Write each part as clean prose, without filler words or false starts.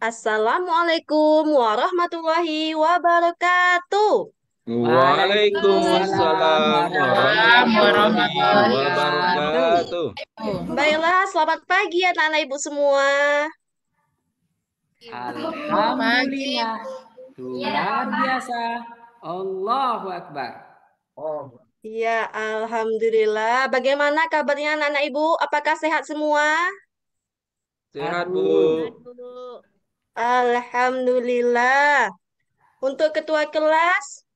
Assalamualaikum warahmatullahi wabarakatuh. Waalaikumsalam Waalaikumsalam Waalaikumsalam warahmatullahi warahmatullahi warahmatullahi wabarakatuh. wabarakatuh. Baiklah, selamat pagi ya anak-anak ibu semua. pagi. Alhamdulillah, luar biasa. Allahu Akbar. Ya, alhamdulillah. Bagaimana kabarnya anak-anak ibu? Apakah sehat semua? Sehat, Bu. Abu, Alhamdulillah. Untuk ketua kelas,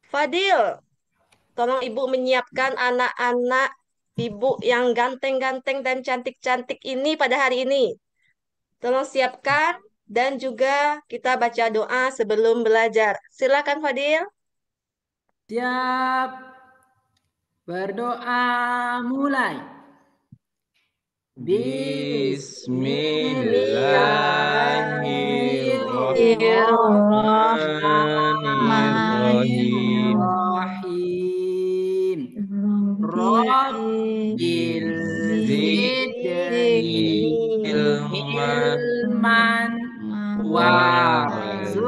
Fadil, tolong ibu menyiapkan anak-anak ibu yang ganteng-ganteng dan cantik-cantik ini pada hari ini. Tolong siapkan dan juga kita baca doa sebelum belajar. Silakan Fadil. siap berdoa mulai. Bismillahirrahmanirrahim. Bismillahirrahmanirrahim. Rabbil zidni Zidni ilman ilman warzuqni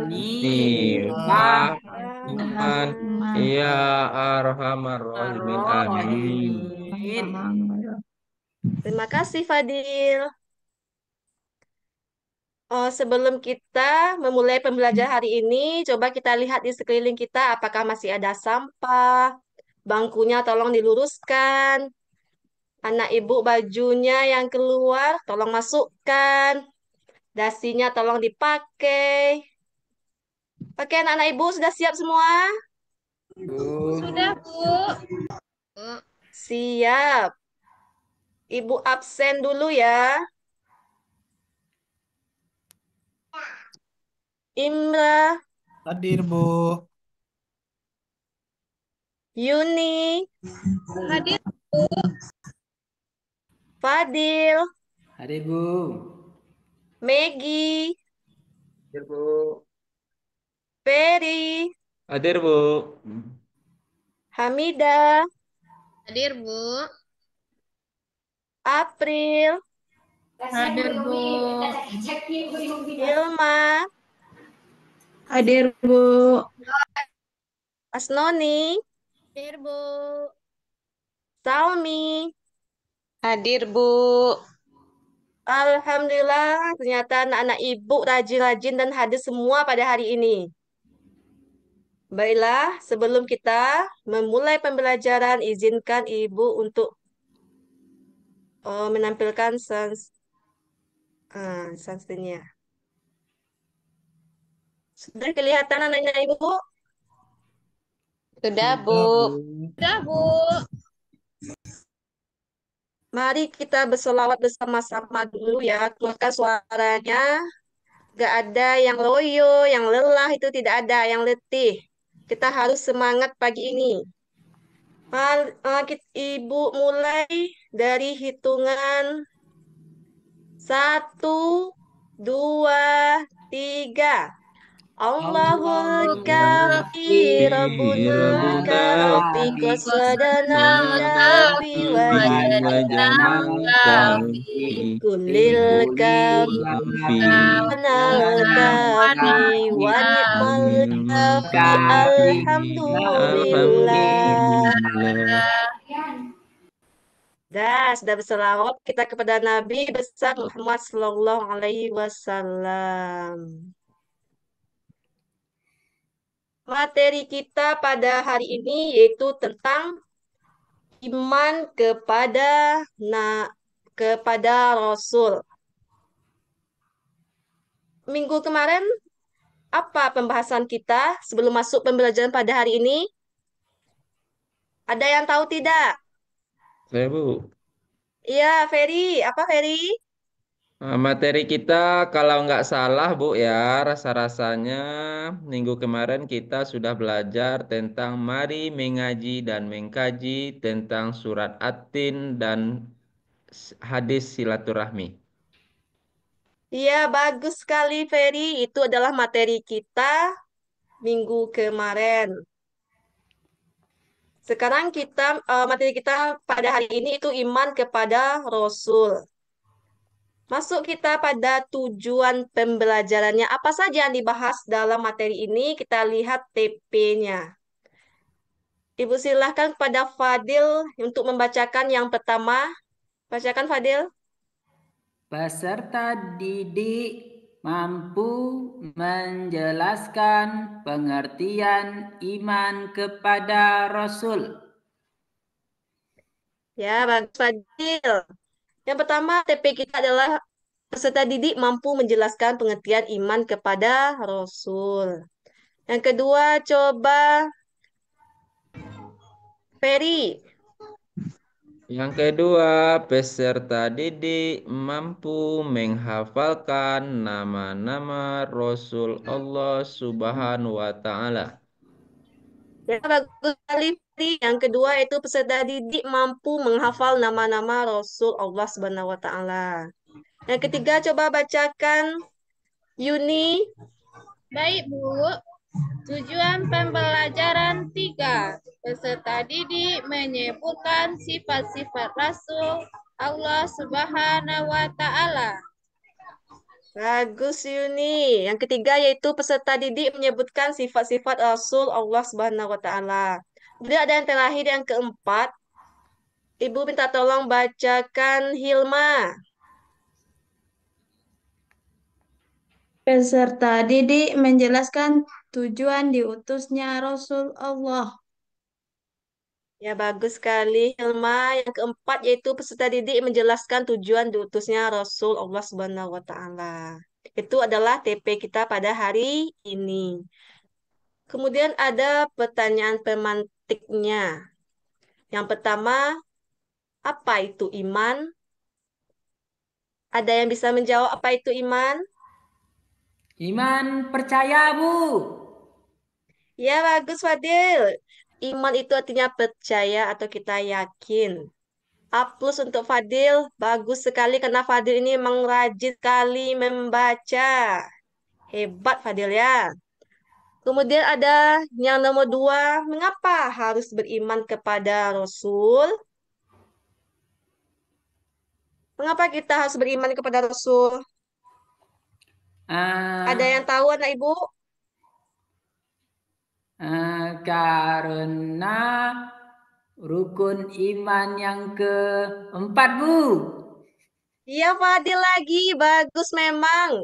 warzuqni fahman fahman ya arhamar rahimin. Amin. Amin. Terima kasih Fadil. Oh, sebelum kita memulai pembelajaran hari ini, coba kita lihat di sekeliling kita apakah masih ada sampah. Bangkunya tolong diluruskan. Anak ibu bajunya yang keluar tolong masukkan. Dasinya tolong dipakai. Oke, anak-anak ibu sudah siap semua? Sudah, Bu. Siap. Ibu absen dulu ya. Imra, Hadir, Bu. Yuni, Hadir. Fadil, Hadir, Bu. Maggie, Hadir, Bu. Ferry, Hadir, Bu. Hamida, Hadir, Bu. April, Hadir, Bu. Hilma, Hadir, Bu. Asnoni, Hadir, Bu. Salmi. Hadir, Bu. Alhamdulillah, ternyata anak-anak ibu rajin-rajin dan hadir semua pada hari ini. Baiklah, sebelum kita memulai pembelajaran, izinkan ibu untuk menampilkan sunscreen-nya. Sudah kelihatan anak-anak ibu? Sudah, Bu. Sudah, Bu. Mari kita bersolawat bersama-sama dulu ya. Keluarkan suaranya. Gak ada yang loyo, yang lelah, itu tidak ada. Yang letih. Kita harus semangat pagi ini. Ibu mulai dari hitungan 1, 2, 3. Allahul kafi Rabbunal Rabbuna kafi qasadanal kafi kafi wajadnal wajanal kafi kafi kulil kafi kafi anal kafi wa ni'mal kafi alhamdulillah. alhamdulillah. Sudah berselawat kita kepada Nabi besar Muhammad Sallallahu Alaihi Wasallam. Materi kita pada hari ini yaitu tentang iman kepada Rasul. Minggu kemarin apa pembahasan kita sebelum masuk pembelajaran pada hari ini? Ada yang tahu tidak? Saya, Bu. Iya, Ferry. Apa Ferry? Materi kita kalau nggak salah, Bu, ya, rasa-rasanya minggu kemarin kita sudah belajar tentang mari mengaji dan mengkaji tentang surat At-Tin dan hadis silaturahmi. Iya, bagus sekali Ferry. Itu adalah materi kita minggu kemarin. Sekarang materi kita pada hari ini itu iman kepada Rasul. Masuk kita pada tujuan pembelajarannya. Apa saja yang dibahas dalam materi ini? Kita lihat TP-nya. Ibu silahkan kepada Fadil untuk membacakan yang pertama. Bacakan Fadil. Peserta didik mampu menjelaskan pengertian iman kepada Rasul. Ya, bagus Fadil. Yang pertama, TP kita adalah peserta didik mampu menjelaskan pengertian iman kepada Rasul. Yang kedua, coba Ferry. Yang kedua, peserta didik mampu menghafalkan nama-nama Rasul Allah Subhanahu wa Ta'ala. Ya, bagus sekali. Ferry. Yang kedua, itu peserta didik mampu menghafal nama-nama Rasul Allah Subhanahu wa Ta'ala. Yang ketiga, coba bacakan Yuni. Baik, Bu. Tujuan pembelajaran 3. Peserta didik menyebutkan sifat-sifat Rasul Allah Subhanahu wa Ta'ala. Bagus Yuni. Yang ketiga yaitu peserta didik menyebutkan sifat-sifat Rasul Allah Subhanahu wa Ta'ala. Kemudian ada yang terakhir yang keempat. Ibu minta tolong bacakan Hilma. Peserta didik menjelaskan tujuan diutusnya Rasul Allah. Ya bagus sekali Hilma. Yang keempat yaitu peserta didik menjelaskan tujuan diutusnya Rasul Allah Subhanahu wa Ta'ala. Itu adalah TP kita pada hari ini. Kemudian ada pertanyaan pemantiknya. Yang pertama, apa itu iman? Ada yang bisa menjawab apa itu iman? Iman percaya, Bu. Ya, bagus Fadil. Iman itu artinya percaya atau kita yakin. A plus untuk Fadil. Bagus sekali karena Fadil ini memang rajin sekali membaca. Hebat Fadil ya. Kemudian ada yang nomor 2. Mengapa harus beriman kepada Rasul? Mengapa kita harus beriman kepada Rasul? Ada yang tahu anak ibu? Karena rukun iman yang keempat, Bu. Iya, Fadil lagi. Bagus memang.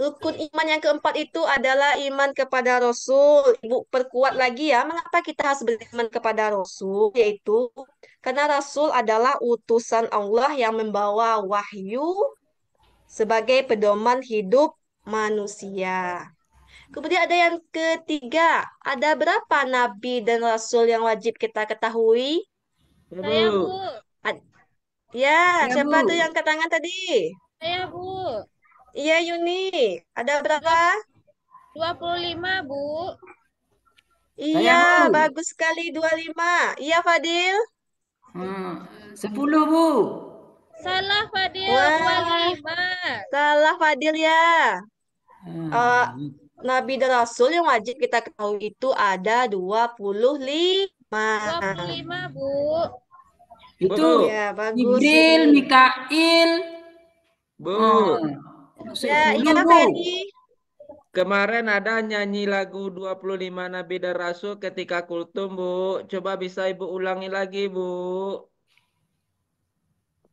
Rukun iman yang keempat itu adalah iman kepada Rasul. Ibu perkuat lagi ya, mengapa kita harus beriman kepada Rasul? Yaitu karena Rasul adalah utusan Allah yang membawa wahyu sebagai pedoman hidup manusia. Kemudian ada yang ketiga, ada berapa nabi dan rasul yang wajib kita ketahui? Saya, Bu. Ad- Ya, Ya, siapa tuh Bu. yang angkat tangan tadi? Saya, Bu. Iya, Yuni. Ada berapa? 25, Bu. Iya, Saya, Bu. bagus sekali 25. Iya, Fadil. 10, Bu. Salah, Fadil. Wah, 25. salah Fadil ya. Eh, Hmm. Nabi dan Rasul yang wajib kita ketahui itu ada 25. 25, Bu. Itu Bu, Ya, bagus Jibril, Yuni. Mikail. Bu, Ya, 10, iya Bu. Ferry. kemarin ada nyanyi lagu 25 Nabi dan Rasul ketika kultum, Bu. Coba bisa Ibu ulangi lagi, Bu.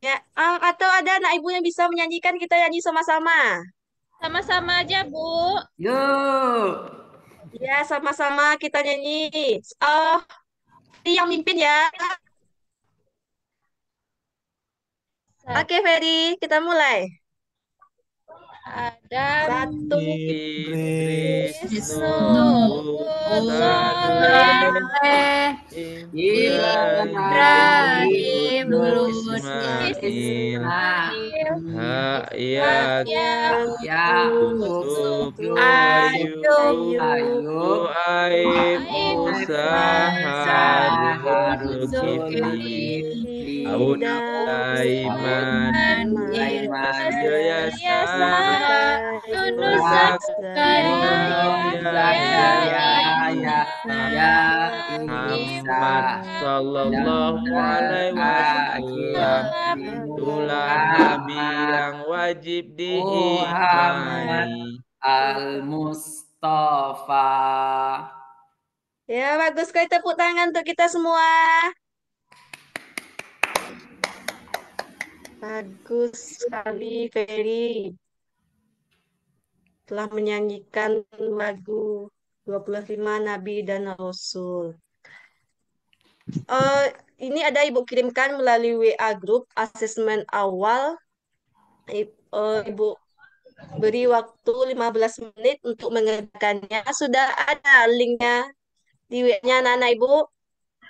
Ya, atau ada anak ibu yang bisa menyanyikan kita nyanyi sama-sama. Sama-sama aja, Bu. Yuk. Ya, sama-sama kita nyanyi. Ferry yang mimpin ya. Oke, Ferry, kita mulai. Adam, 1, Iblis Wisnu, Ibrahim, Ismail, Yakub, Ayub, Suaib, Musa, Harun, Zulkifli, Daud, Sulaiman, Yasa, Ya Isa Muhammad yang Sallallahu Alaihi Wasallam itulah Nabi Ahmad yang wajib Muhammad diimani. Al-Mustafa. Ya, bagus sekali tepuk tangan untuk kita semua. Bagus sekali, Ferry. Telah menyanyikan lagu 25 Nabi dan Rasul. Eh, ini ada Ibu kirimkan melalui WA grup asesmen awal. Ibu beri waktu 15 menit untuk mengerjakannya. Sudah ada linknya di WA-nya anak-anak Ibu.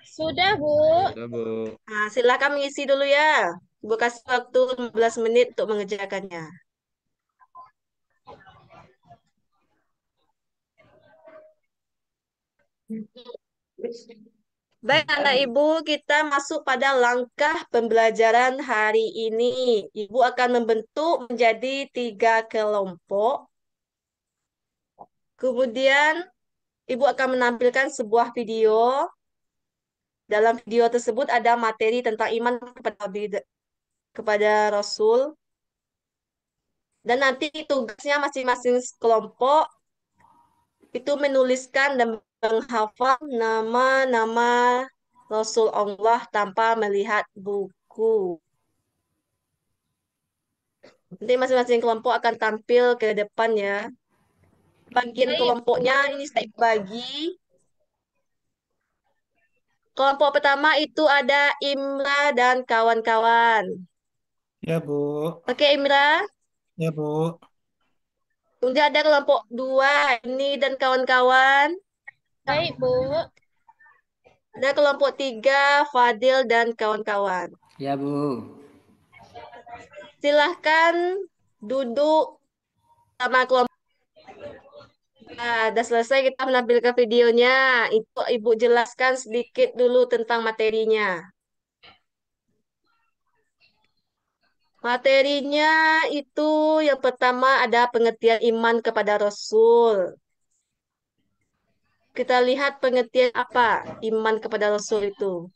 Sudah, Bu. Sudah, Bu. Nah, silakan mengisi dulu ya. Ibu kasih waktu 15 menit untuk mengerjakannya. Baik, anak Ibu, kita masuk pada langkah pembelajaran hari ini. Ibu akan membentuk menjadi 3 kelompok. Kemudian, Ibu akan menampilkan sebuah video. Dalam video tersebut ada materi tentang iman kepada Rasul. Dan nanti tugasnya masing-masing kelompok itu menuliskan dan menghafal nama-nama Rasul Allah tanpa melihat buku. Nanti masing-masing kelompok akan tampil ke depan ya. Bagian Baik. kelompoknya ini saya bagi. Kelompok pertama itu ada Imra dan kawan-kawan. Ya, Bu. Oke, Imra. Ya, Bu. Kemudian ada kelompok dua, ini dan kawan-kawan. Baik, Bu. Ada kelompok tiga, Fadil dan kawan-kawan. Ya, Bu. Silahkan duduk sama kelompok. Nah, udah selesai kita menampilkan videonya. Itu Ibu jelaskan sedikit dulu tentang materinya. Materinya itu yang pertama ada pengertian iman kepada Rasul. Kita lihat pengertian apa iman kepada Rasul itu.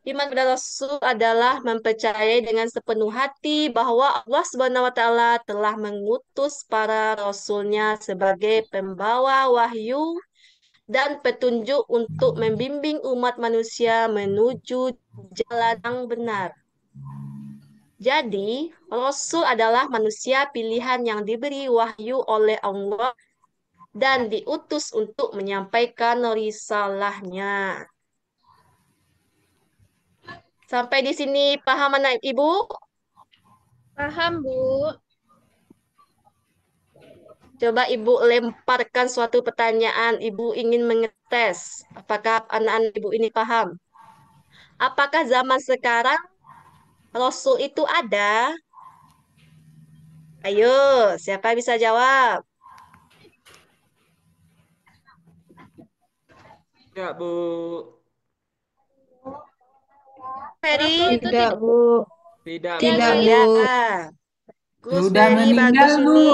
Iman kepada Rasul adalah mempercayai dengan sepenuh hati bahwa Allah Subhanahu wa taala telah mengutus para rasulnya sebagai pembawa wahyu dan petunjuk untuk membimbing umat manusia menuju jalan yang benar. Jadi, Rasul adalah manusia pilihan yang diberi wahyu oleh Allah dan diutus untuk menyampaikan risalahnya. Sampai di sini paham anak Ibu? Paham, Bu. Coba Ibu lemparkan suatu pertanyaan. Ibu ingin mengetes apakah anak-anak Ibu ini paham. Apakah zaman sekarang Rasul itu ada? Ayo, siapa bisa jawab? Ya, Bu. Rasul Ferry? itu Tidak, tidak Bu. Tidak, Bu. Tidak, ada. Bu. Tidak. Gus Sudah Ferry meninggal, bagus Bu. ini.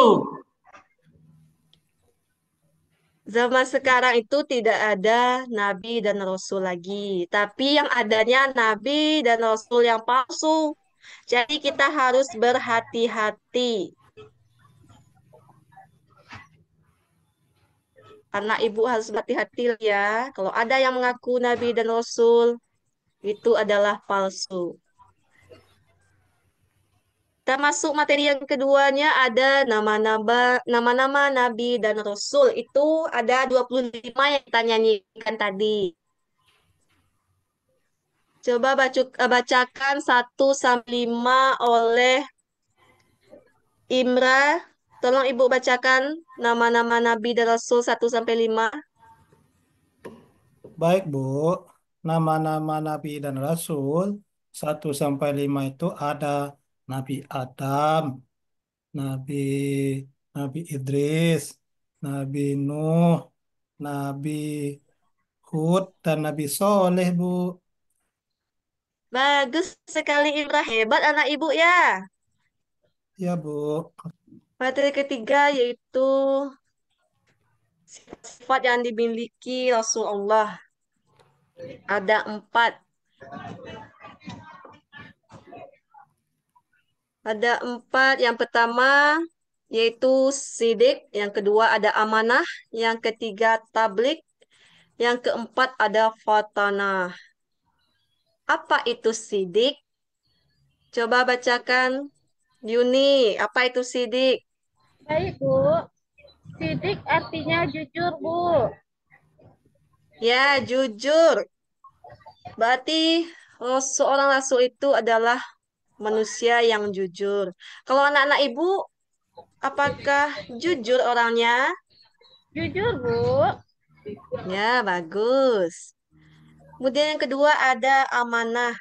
Zaman sekarang itu tidak ada nabi dan rasul lagi. Tapi yang adanya nabi dan rasul yang palsu. Jadi kita harus berhati-hati. Karena ibu harus berhati-hati ya. Kalau ada yang mengaku nabi dan rasul, itu adalah palsu. Kita masuk materi yang keduanya ada nama-nama nabi dan rasul. Itu ada 25 yang kita nyanyikan tadi. Coba bacakan 1 sampai 5 oleh Imra. Tolong Ibu bacakan nama-nama nabi dan rasul 1 sampai 5. Baik, Bu. Nama-nama Nabi dan Rasul 1 sampai 5 itu ada Nabi Adam, Nabi Nabi Idris, Nabi Nuh, Nabi Hud, dan Nabi Soleh, Bu. Bagus sekali Imra, hebat anak Ibu ya. Ya, Bu. Materi ketiga yaitu Sifat yang dimiliki Rasulullah ada 4. Ada 4. Yang pertama yaitu sidik, yang kedua ada amanah, yang ketiga tablik, yang keempat ada fatanah. Apa itu sidik? Coba bacakan Yuni, apa itu sidik? Baik, Bu. Sidik artinya jujur, Bu. Ya, jujur. Berarti seorang rasul itu adalah manusia yang jujur. Kalau anak-anak ibu, apakah jujur orangnya? Jujur, Bu. Ya, bagus. Kemudian yang kedua ada amanah.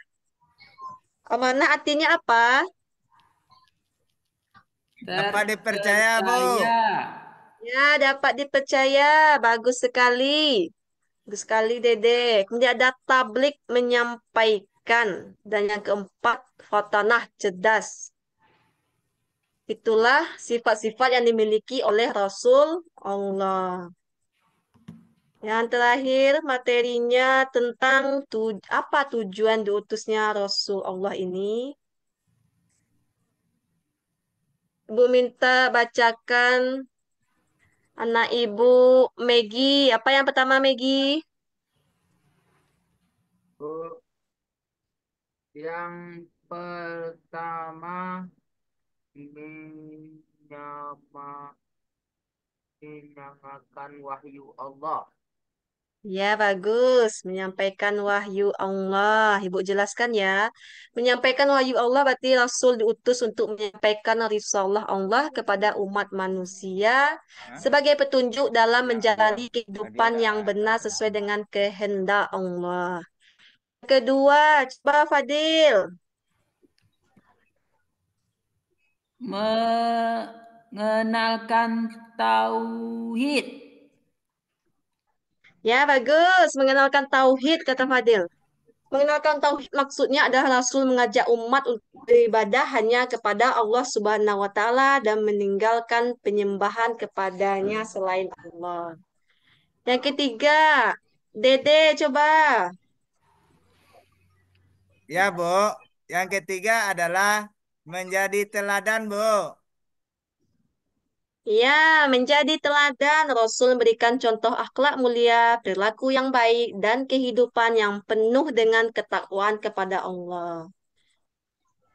Amanah artinya apa? Dapat dipercaya, Bu. Ya, dapat dipercaya. Bagus sekali. Bagus sekali, Dede. Kemudian ada tablik, menyampaikan. Dan yang keempat, khotanah, cerdas. Itulah sifat-sifat yang dimiliki oleh Rasul Allah. Yang terakhir, materinya tentang apa tujuan diutusnya Rasul Allah ini. Ibu minta bacakan anak ibu Megi. Apa yang pertama, Megi? Bu, yang pertama menyamakan wahyu Allah. Ya, bagus. Menyampaikan wahyu Allah. Ibu jelaskan ya. Menyampaikan wahyu Allah berarti Rasul diutus untuk menyampaikan risalah Allah kepada umat manusia sebagai petunjuk dalam menjalani kehidupan yang benar sesuai dengan kehendak Allah. Kedua, coba Fadil. Mengenalkan tauhid. Ya, bagus. Mengenalkan tauhid, kata Fadil. Mengenalkan tauhid maksudnya adalah Rasul mengajak umat untuk beribadah hanya kepada Allah Subhanahu wa taala dan meninggalkan penyembahan kepadanya selain Allah. Yang ketiga, Dede coba. Ya, Bu. Yang ketiga adalah menjadi teladan, Bu. Ya, menjadi teladan Rasul memberikan contoh akhlak mulia, perilaku yang baik dan kehidupan yang penuh dengan ketakwaan kepada Allah.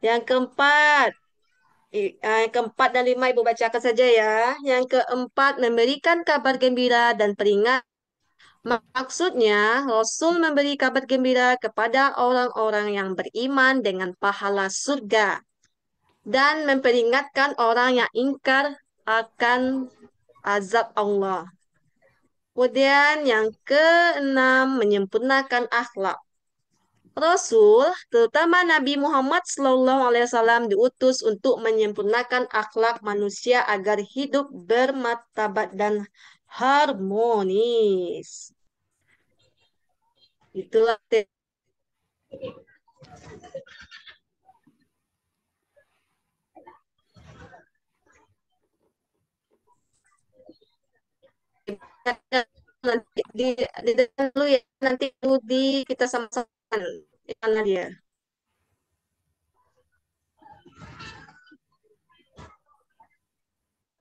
Yang keempat, yang keempat dan lima Ibu bacakan saja ya. Yang keempat, memberikan kabar gembira dan peringat. Maksudnya, Rasul memberi kabar gembira kepada orang-orang yang beriman dengan pahala surga dan memperingatkan orang yang ingkar akan azab Allah. Kemudian yang keenam, menyempurnakan akhlak. Rasul, terutama Nabi Muhammad SAW diutus untuk menyempurnakan akhlak manusia agar hidup bermartabat dan harmonis. Itulah nanti di dulu ya, nanti dulu kita sama-sama mana dia.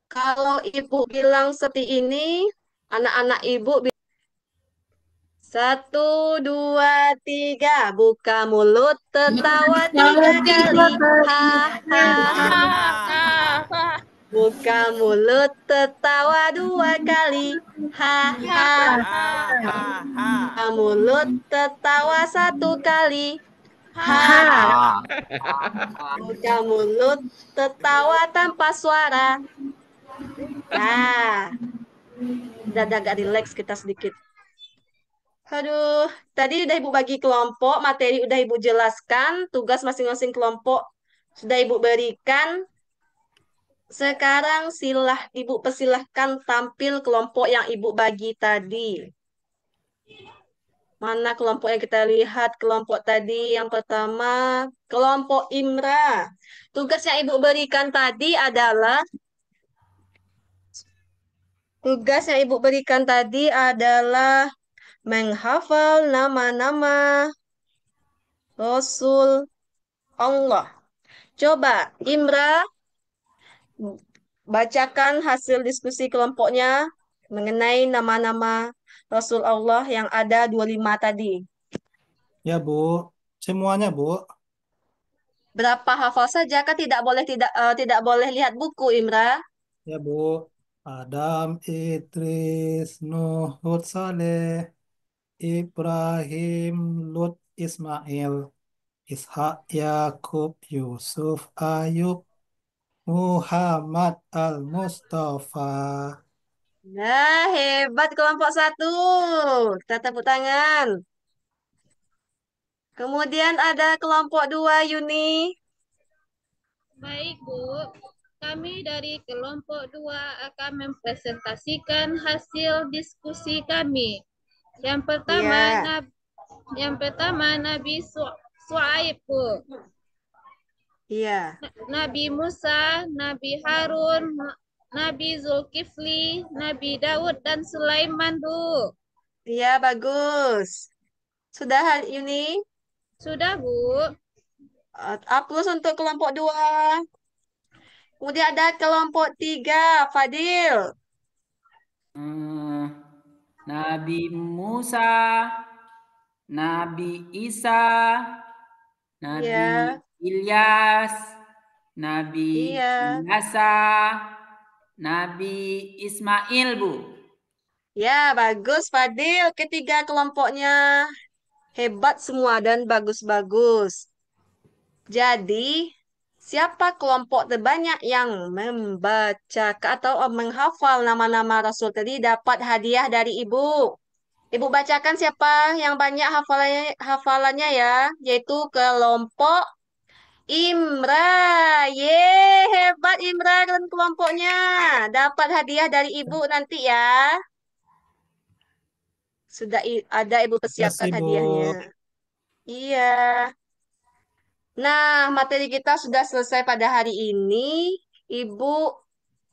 Kalau ibu bilang seperti ini, anak-anak ibu satu, dua, tiga, buka mulut, tertawa 3 kali, ha. Buka mulut, tertawa 2 kali, ha. Buka mulut, tertawa 1 kali, ha. Buka mulut, tertawa tanpa suara. Nah, udah agak rileks kita sedikit. Aduh, tadi udah Ibu bagi kelompok, materi udah Ibu jelaskan, tugas masing-masing kelompok sudah Ibu berikan. Sekarang Ibu persilahkan tampil kelompok yang Ibu bagi tadi. Mana kelompok yang kita lihat? Kelompok tadi yang pertama, kelompok Imra. Tugas yang Ibu berikan tadi adalah Tugas yang Ibu berikan tadi adalah menghafal nama-nama Rasul Allah. Coba, Imra, bacakan hasil diskusi kelompoknya mengenai nama-nama Rasul Allah yang ada 25 tadi. Ya, Bu. Semuanya, Bu. Berapa hafal saja, kan tidak boleh lihat buku, Imra. Ya, Bu. Adam, Idris, Nuh, Hud, Saleh, Ibrahim, Lut, Ismail, Ishak, Yakub, Yusuf, Ayub, Muhammad Al-Mustafa. Nah, hebat kelompok satu. Kita tepuk tangan. Kemudian ada kelompok dua, Yuni. Baik, Bu. Kami dari kelompok 2 akan mempresentasikan hasil diskusi kami. Yang pertama, Iya, Nabi Su'aib, Bu. iya, Nabi Musa, Nabi Harun, Nabi Zulkifli, Nabi Daud, dan Sulaiman, Bu. iya, bagus. Sudah, Yuni? Sudah, Bu. A plus untuk kelompok dua. Kemudian ada kelompok tiga, Fadil. Eh, Nabi Musa, Nabi Isa, Nabi Iya, Ilyas, Nabi iya. Yasa, Nabi Ismail, Bu. Ya, bagus, Fadil. Ketiga kelompoknya hebat semua dan bagus-bagus. Jadi, siapa kelompok terbanyak yang membaca atau menghafal nama-nama Rasul tadi dapat hadiah dari Ibu. Ibu bacakan siapa yang banyak hafalannya ya, yaitu kelompok Imra. Ye, hebat Imra dan kelompoknya. Dapat hadiah dari Ibu nanti ya. Sudah ada Ibu Terima kasih, persiapkan Bu. hadiahnya. Iya. Nah, materi kita sudah selesai pada hari ini. Ibu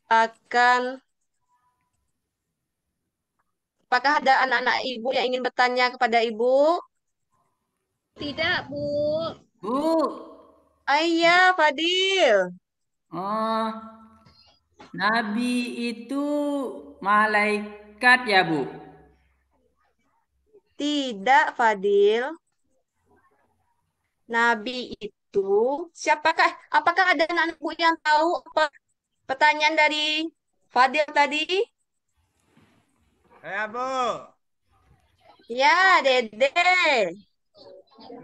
akan, apakah ada anak-anak Ibu yang ingin bertanya kepada Ibu? Tidak, Bu. Bu, Ayah, Fadil. oh, Nabi itu malaikat ya, Bu? Tidak, Fadil. Nabi itu siapakah? Apakah ada anak Bu yang tahu apa pertanyaan dari Fadil tadi? Ya, Bu. Ya, Dede.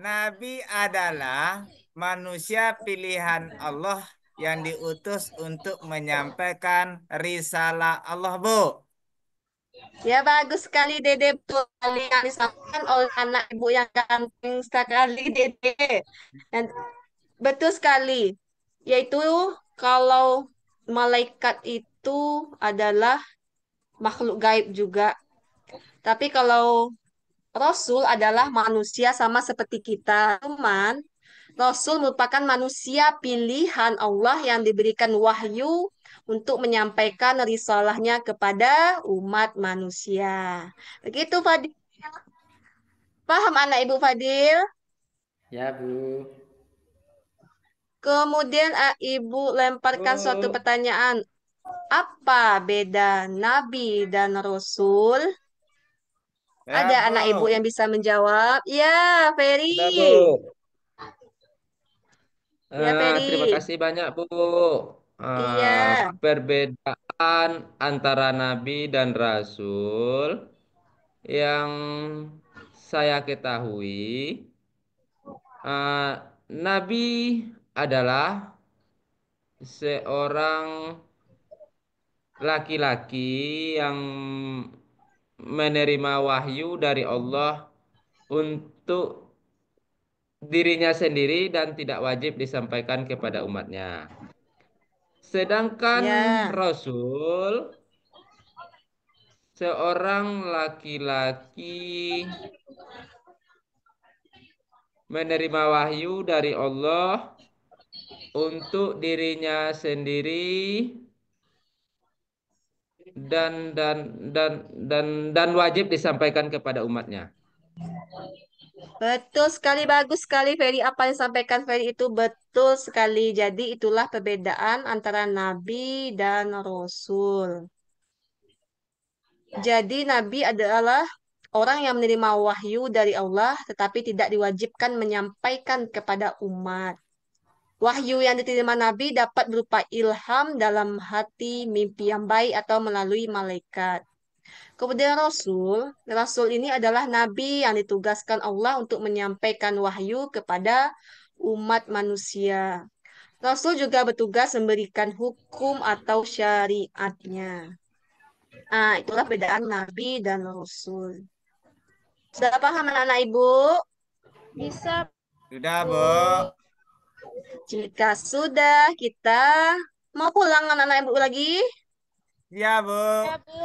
Nabi adalah manusia pilihan Allah yang diutus untuk menyampaikan risalah Allah, Bu. Ya, bagus sekali, Dede. Betul sekali yang disampaikan oleh anak Ibu yang ganteng sekali, Dede. Dan betul sekali. Yaitu kalau malaikat itu adalah makhluk gaib juga. Tapi kalau Rasul adalah manusia sama seperti kita. Cuman Rasul merupakan manusia pilihan Allah yang diberikan wahyu untuk menyampaikan risalahnya kepada umat manusia. Begitu Fadil. Paham anak Ibu Fadil? Ya, Bu. Kemudian Ibu lemparkan suatu Bu, pertanyaan. Apa beda Nabi dan Rasul? Ya, Ada Bu. anak Ibu yang bisa menjawab? Ya, Ferry. ada Bu. Ya, Terima Ferry. kasih banyak Bu. Iya. Perbedaan antara Nabi dan Rasul yang saya ketahui, eh, Nabi adalah seorang laki-laki yang menerima wahyu dari Allah untuk dirinya sendiri dan tidak wajib disampaikan kepada umatnya. Sedangkan Ya. Rasul seorang laki-laki menerima wahyu dari Allah untuk dirinya sendiri dan dan dan dan wajib disampaikan kepada umatnya. Betul sekali, bagus sekali Ferry. Apa yang disampaikan Ferry itu betul sekali. Jadi itulah perbedaan antara nabi dan rasul. Jadi nabi adalah orang yang menerima wahyu dari Allah tetapi tidak diwajibkan menyampaikan kepada umat. Wahyu yang diterima nabi dapat berupa ilham dalam hati, mimpi yang baik atau melalui malaikat. Kemudian Rasul ini adalah nabi yang ditugaskan Allah untuk menyampaikan wahyu kepada umat manusia. Rasul juga bertugas memberikan hukum atau syariatnya. Nah, itulah perbedaan nabi dan rasul. Sudah paham anak-anak Ibu? Bisa, Sudah, Bu. Bu. Jika sudah, kita mau pulang anak-anak Ibu lagi? Iya, Bu. Ya, Bu.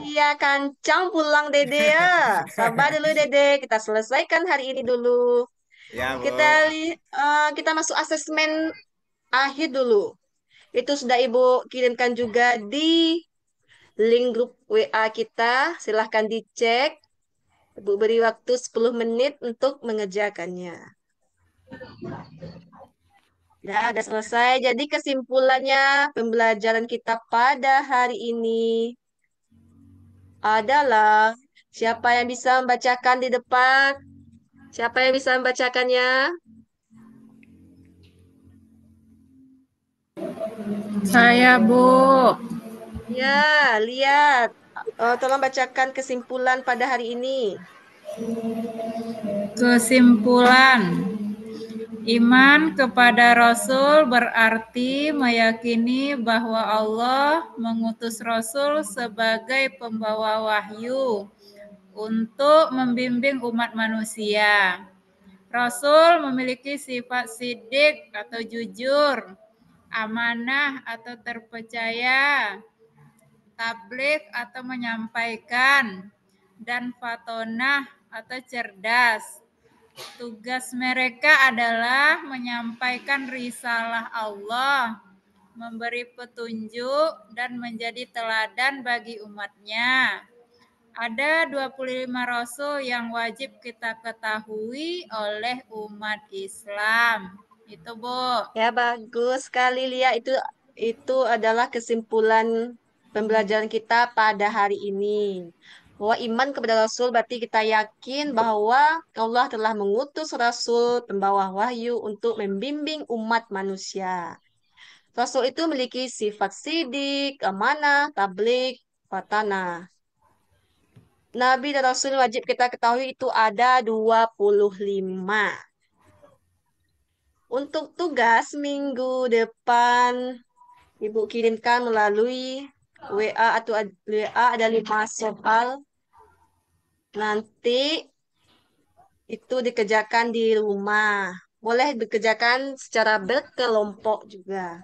Iya, kancang pulang Dede ya. Sabar dulu Dede, kita selesaikan hari ini dulu. Ya, Bu. Kita masuk asesmen akhir dulu. Itu sudah Ibu kirimkan juga di link grup WA kita. Silahkan dicek. Ibu beri waktu 10 menit untuk mengerjakannya. Ya, udah selesai. Jadi kesimpulannya pembelajaran kita pada hari ini adalah siapa yang bisa membacakan di depan? Siapa yang bisa membacakannya? Saya, Bu. Ya, lihat. Tolong bacakan kesimpulan pada hari ini. Kesimpulan. Iman kepada Rasul berarti meyakini bahwa Allah mengutus Rasul sebagai pembawa wahyu untuk membimbing umat manusia. Rasul memiliki sifat sidik atau jujur, amanah atau terpercaya, tabligh atau menyampaikan, dan fatonah atau cerdas. Tugas mereka adalah menyampaikan risalah Allah, memberi petunjuk, dan menjadi teladan bagi umatnya. Ada 25 rasul yang wajib kita ketahui oleh umat Islam. Itu, Bu. Ya, bagus sekali Lia. Itu adalah kesimpulan pembelajaran kita pada hari ini. Bahwa iman kepada Rasul berarti kita yakin bahwa Allah telah mengutus Rasul pembawa wahyu untuk membimbing umat manusia. Rasul itu memiliki sifat sidik, amanah, tabligh, fatanah. Nabi dan Rasul yang wajib kita ketahui itu ada 25. Untuk tugas minggu depan, Ibu kirimkan melalui WA atau WA ada 5 soal. Nanti itu dikerjakan di rumah. Boleh dikerjakan secara berkelompok juga.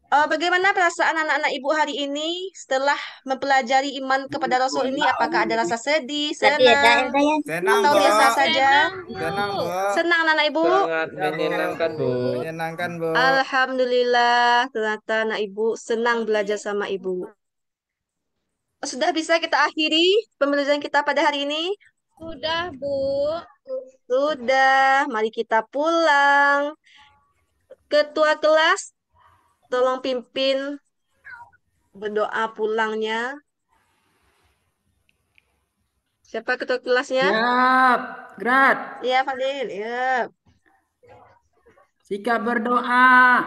Bagaimana perasaan anak-anak Ibu hari ini setelah mempelajari iman kepada Rasul ini? Apakah ada rasa sedih, senang, Senang, atau Bu. biasa saja? Senang, Bu. Senang anak-anak Ibu? Sangat Ya, Bu. menyenangkan, Bu. Menyenangkan, Bu. Alhamdulillah, ternyata anak Ibu senang belajar sama Ibu. Sudah bisa kita akhiri pembelajaran kita pada hari ini? Sudah, Bu. Sudah, mari kita pulang. Ketua kelas, tolong pimpin berdoa pulangnya. Siapa ketua kelasnya? Siap, Grat. Ya, Fadil. Ya. Sikap berdoa.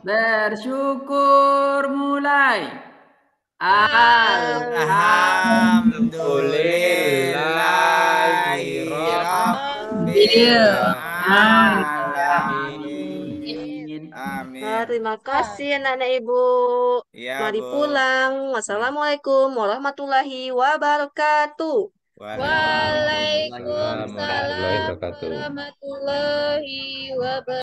Bersyukur mulai. Alhamdulillahi Rabbil Alamin. Amin. Terima kasih anak-anak Ibu. Ya, Mari Bu. pulang. Wassalamualaikum warahmatullahi wabarakatuh. Waalaikumsalam Warahmatullahi wabarakatuh. warahmatullahi wabarakatuh.